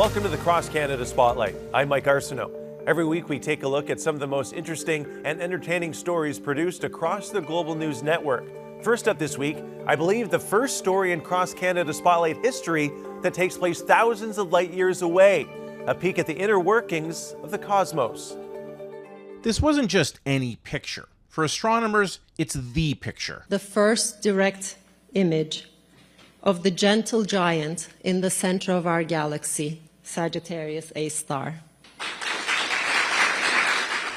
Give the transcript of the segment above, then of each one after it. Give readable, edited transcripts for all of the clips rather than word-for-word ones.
Welcome to the Cross Canada Spotlight. I'm Mike Arsenault. Every week we take a look at some of the most interesting and entertaining stories produced across the Global News Network. First up this week, I believe the first story in Cross Canada Spotlight history that takes place thousands of light years away. A peek at the inner workings of the cosmos. This wasn't just any picture. For astronomers, it's the picture. The first direct image of the gentle giant in the center of our galaxy, Sagittarius A star.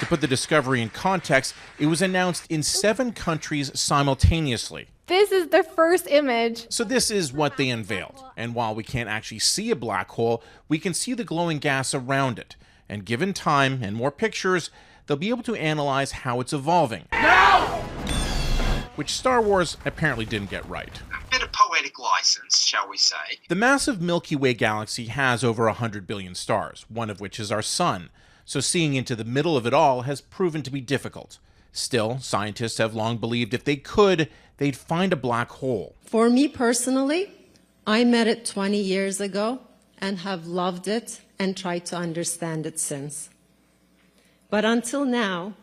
To put the discovery in context, it was announced in 7 countries simultaneously. This is the first image. So this is what they unveiled. And while we can't actually see a black hole, we can see the glowing gas around it. And given time and more pictures, they'll be able to analyze how it's evolving. No! Which Star Wars apparently didn't get right. A bit of poetic license, shall we say. The massive Milky Way galaxy has over 100 billion stars, one of which is our sun. So seeing into the middle of it all has proven to be difficult. Still, scientists have long believed if they could, they'd find a black hole. For me personally, I met it 20 years ago and have loved it and tried to understand it since. But until now,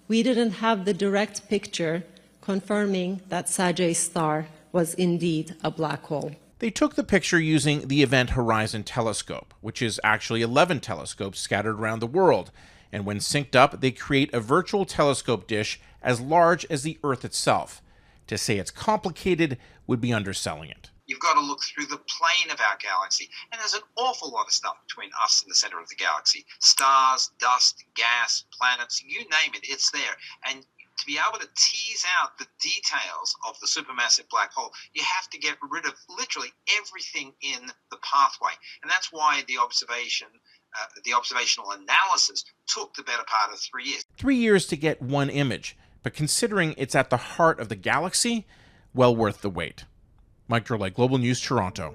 we didn't have the direct picture confirming that Sag A star was indeed a black hole. They took the picture using the Event Horizon Telescope, which is actually 11 telescopes scattered around the world. And when synced up, they create a virtual telescope dish as large as the Earth itself. To say it's complicated would be underselling it. You've got to look through the plane of our galaxy, and there's an awful lot of stuff between us and the center of the galaxy. Stars, dust, gas, planets, you name it, it's there. And to be able to tease out the details of the supermassive black hole, you have to get rid of literally everything in the pathway. And that's why the observational analysis took the better part of 3 years. 3 years to get one image, but considering it's at the heart of the galaxy, well worth the wait. Mike Arsenault, Global News, Toronto.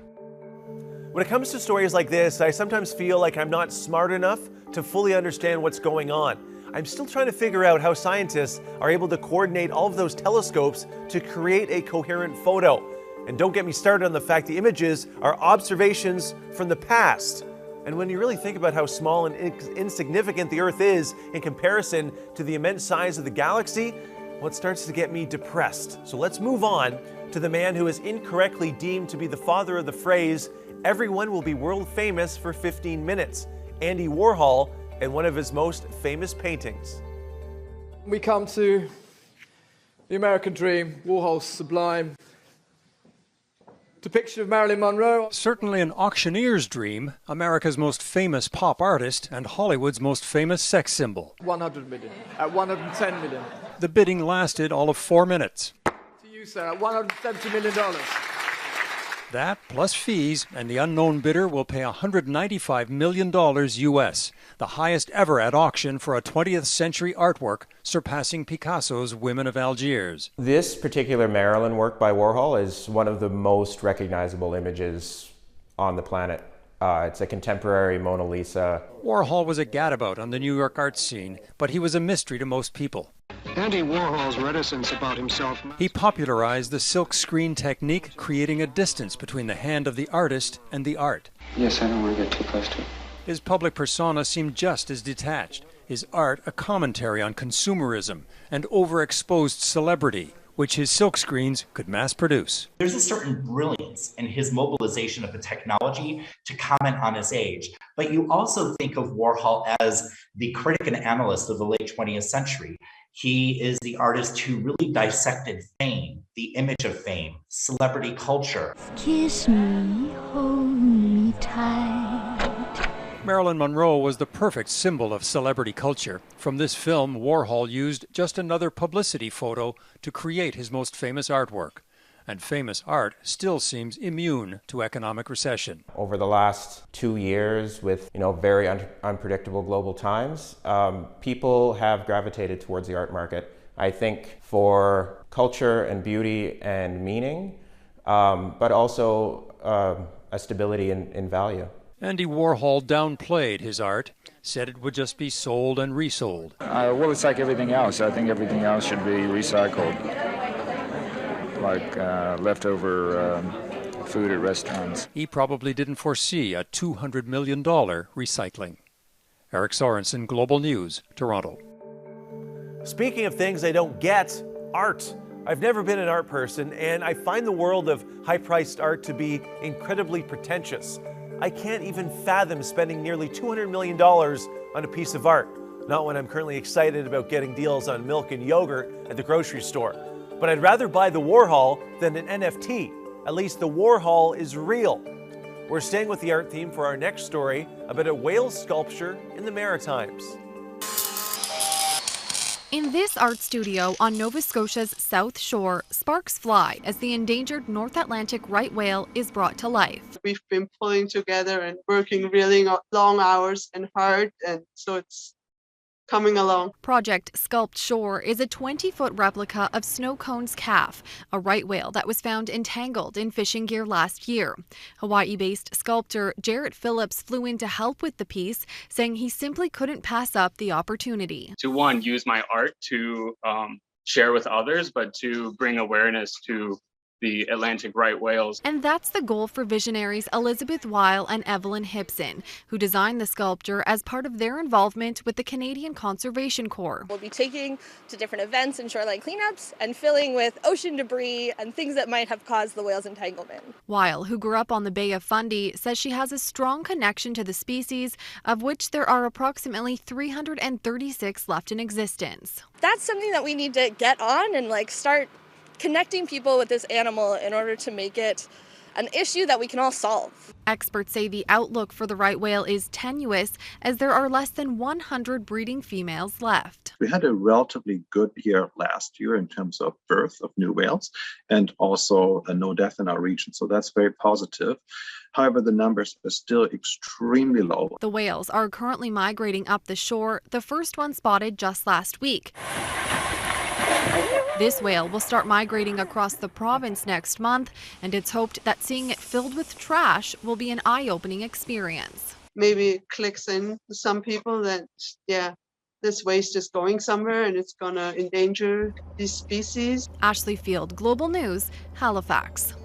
When it comes to stories like this, I sometimes feel like I'm not smart enough to fully understand what's going on. I'm still trying to figure out how scientists are able to coordinate all of those telescopes to create a coherent photo. And don't get me started on the fact the images are observations from the past. And when you really think about how small and insignificant the Earth is in comparison to the immense size of the galaxy, well, it starts to get me depressed. So let's move on to the man who is incorrectly deemed to be the father of the phrase, "Everyone will be world famous for 15 minutes." Andy Warhol, and one of his most famous paintings. We come to the American dream, Warhol's sublime depiction of Marilyn Monroe. Certainly an auctioneer's dream, America's most famous pop artist and Hollywood's most famous sex symbol. 100 million, at 110 million. The bidding lasted all of 4 minutes. To you, sir, at $170 million. That, plus fees, and the unknown bidder will pay $195 million US, the highest ever at auction for a 20th century artwork, surpassing Picasso's Women of Algiers. This particular Marilyn work by Warhol is one of the most recognizable images on the planet. It's a contemporary Mona Lisa. Warhol was a gadabout on the New York art scene, but he was a mystery to most people. Andy Warhol's reticence about himself. He popularized the silk screen technique, creating a distance between the hand of the artist and the art. Yes, I don't want to get too close to it. His public persona seemed just as detached. His art a commentary on consumerism and overexposed celebrity, which his silkscreens could mass produce. There's a certain brilliance in his mobilization of the technology to comment on his age. But you also think of Warhol as the critic and analyst of the late 20th century. He is the artist who really dissected fame, the image of fame, celebrity culture. Kiss me, hold me tight. Marilyn Monroe was the perfect symbol of celebrity culture. From this film, Warhol used just another publicity photo to create his most famous artwork. And famous art still seems immune to economic recession. Over the last 2 years, with very unpredictable global times, people have gravitated towards the art market. I think for culture and beauty and meaning, but also a stability in value. Andy Warhol downplayed his art, said it would just be sold and resold. Well, it's like everything else. I think everything else should be recycled. Like leftover food at restaurants. He probably didn't foresee a $200 million recycling. Eric Sorensen, Global News, Toronto. Speaking of things I don't get, art. I've never been an art person, and I find the world of high-priced art to be incredibly pretentious. I can't even fathom spending nearly $200 million on a piece of art. Not when I'm currently excited about getting deals on milk and yogurt at the grocery store. But I'd rather buy the Warhol than an NFT. At least the Warhol is real. We're staying with the art theme for our next story about a whale sculpture in the Maritimes. In this art studio on Nova Scotia's South Shore, sparks fly as the endangered North Atlantic right whale is brought to life. We've been pulling together and working really long hours and hard, and so it's coming along. Project Sculpt Shore is a 20-foot replica of Snow Cone's calf, a right whale that was found entangled in fishing gear last year. Hawaii-based sculptor Jarrett Phillips flew in to help with the piece, saying he simply couldn't pass up the opportunity. To one, use my art to share with others, but to bring awareness to the Atlantic right whales. And that's the goal for visionaries Elizabeth Weil and Evelyn Hipson, who designed the sculpture as part of their involvement with the Canadian Conservation Corps. We'll be taking to different events and shoreline cleanups and filling with ocean debris and things that might have caused the whale's entanglement. Weil, who grew up on the Bay of Fundy, says she has a strong connection to the species, of which there are approximately 336 left in existence. That's something that we need to get on and start connecting people with this animal in order to make it an issue that we can all solve. Experts say the outlook for the right whale is tenuous as there are less than 100 breeding females left. We had a relatively good year last year in terms of birth of new whales and also no death in our region, so that's very positive. However, the numbers are still extremely low. The whales are currently migrating up the shore, the first one spotted just last week. This whale will start migrating across the province next month, and it's hoped that seeing it filled with trash will be an eye-opening experience. Maybe it clicks in to some people that, this waste is going somewhere and it's going to endanger these species. Ashley Field, Global News, Halifax.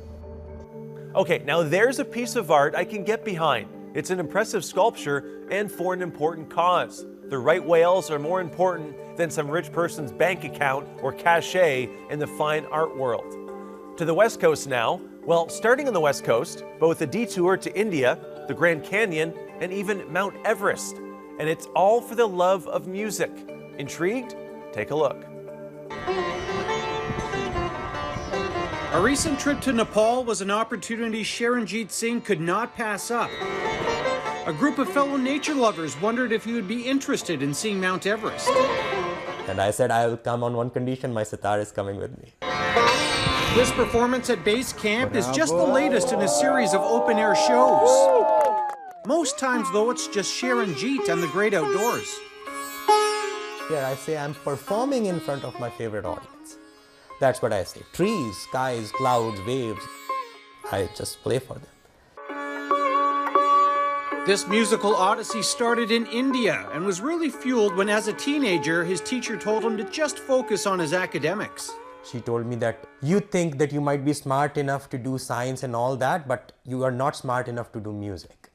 Okay, now there's a piece of art I can get behind. It's an impressive sculpture and for an important cause. The right whales are more important than some rich person's bank account or cachet in the fine art world. To the West Coast now. Well, starting on the West Coast, both a detour to India, the Grand Canyon, and even Mount Everest. And it's all for the love of music. Intrigued? Take a look. A recent trip to Nepal was an opportunity Sharanjit Singh could not pass up. A group of fellow nature lovers wondered if he would be interested in seeing Mount Everest. And I said, I will come on one condition, my sitar is coming with me. This performance at base camp is just the latest in a series of open-air shows. Most times, though, it's just Sharanjit and the great outdoors. Here I say I'm performing in front of my favorite audience. That's what I say. Trees, skies, clouds, waves. I just play for them. This musical odyssey started in India and was really fueled when, as a teenager, his teacher told him to just focus on his academics. She told me that you think that you might be smart enough to do science and all that, but you are not smart enough to do music.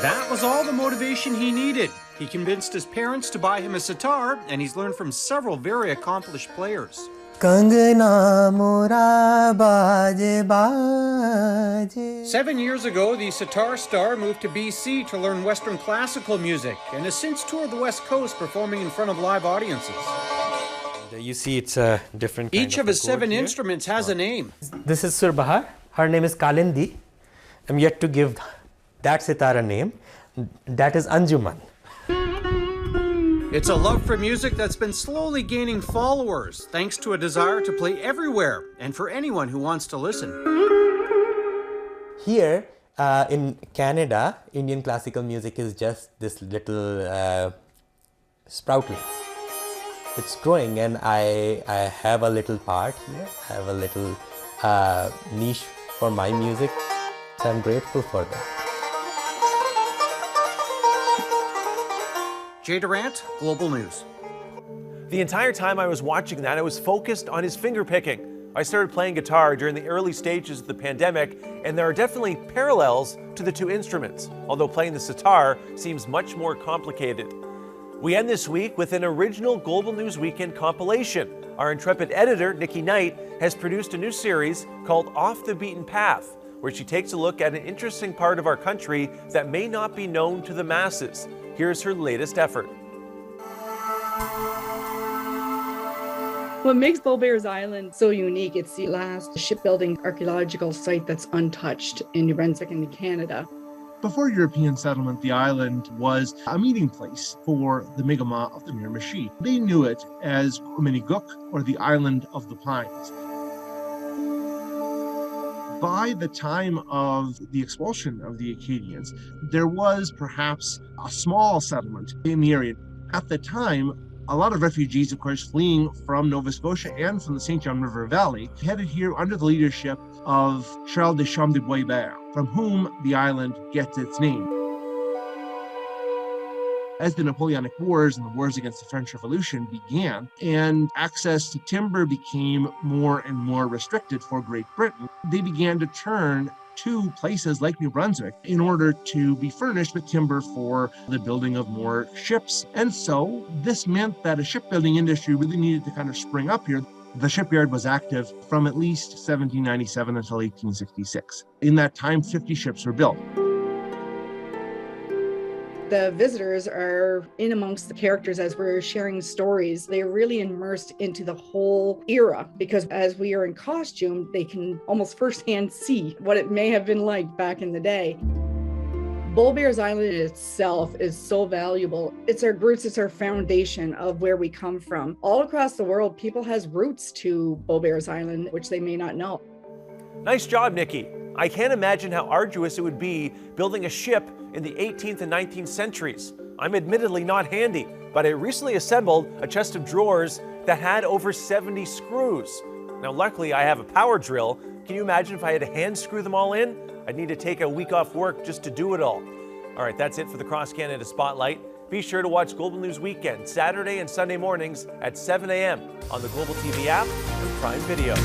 That was all the motivation he needed. He convinced his parents to buy him a sitar, and he's learned from several very accomplished players. 7 years ago, the sitar star moved to BC to learn Western classical music and has since toured the West Coast performing in front of live audiences. You see, it's a different kind Each of his 7 instruments has a name. This is Surbahar. Her name is Kalindi. I'm yet to give that sitar a name. That is Anjuman. It's a love for music that's been slowly gaining followers, thanks to a desire to play everywhere and for anyone who wants to listen. Here in Canada, Indian classical music is just this little sproutling. It's growing, and I have a little part here. I have a little niche for my music. So I'm grateful for that. Jay Durant, Global News. The entire time I was watching that, I was focused on his finger picking. I started playing guitar during the early stages of the pandemic, and there are definitely parallels to the two instruments, although playing the sitar seems much more complicated. We end this week with an original Global News Weekend compilation. Our intrepid editor, Nikki Knight, has produced a new series called Off the Beaten Path, where she takes a look at an interesting part of our country that may not be known to the masses. Here's her latest effort. What makes Beaubears Island so unique, it's the last shipbuilding archaeological site that's untouched in New Brunswick and Canada. Before European settlement, the island was a meeting place for the Mi'kmaq of the Miramichi. They knew it as Miniguk, or the Island of the Pines. By the time of the expulsion of the Acadians, there was perhaps a small settlement in the area. At the time, a lot of refugees, of course, fleeing from Nova Scotia and from the St. John River Valley, headed here under the leadership of Charles de Champs de Boisbert, from whom the island gets its name. As the Napoleonic Wars and the wars against the French Revolution began, and access to timber became more and more restricted for Great Britain, they began to turn to places like New Brunswick in order to be furnished with timber for the building of more ships. And so this meant that a shipbuilding industry really needed to kind of spring up here. The shipyard was active from at least 1797 until 1866. In that time, 50 ships were built. The visitors are in amongst the characters as we're sharing stories. They're really immersed into the whole era because as we are in costume, they can almost firsthand see what it may have been like back in the day. Beaubears Island itself is so valuable. It's our roots, it's our foundation of where we come from. All across the world, people has roots to Beaubears Island, which they may not know. Nice job, Nikki. I can't imagine how arduous it would be building a ship in the 18th and 19th centuries. I'm admittedly not handy, but I recently assembled a chest of drawers that had over 70 screws. Now, luckily, I have a power drill. Can you imagine if I had to hand screw them all in? I'd need to take a week off work just to do it all. All right, that's it for the Cross Canada Spotlight. Be sure to watch Global News Weekend Saturday and Sunday mornings at 7 a.m. on the Global TV app and Prime Video.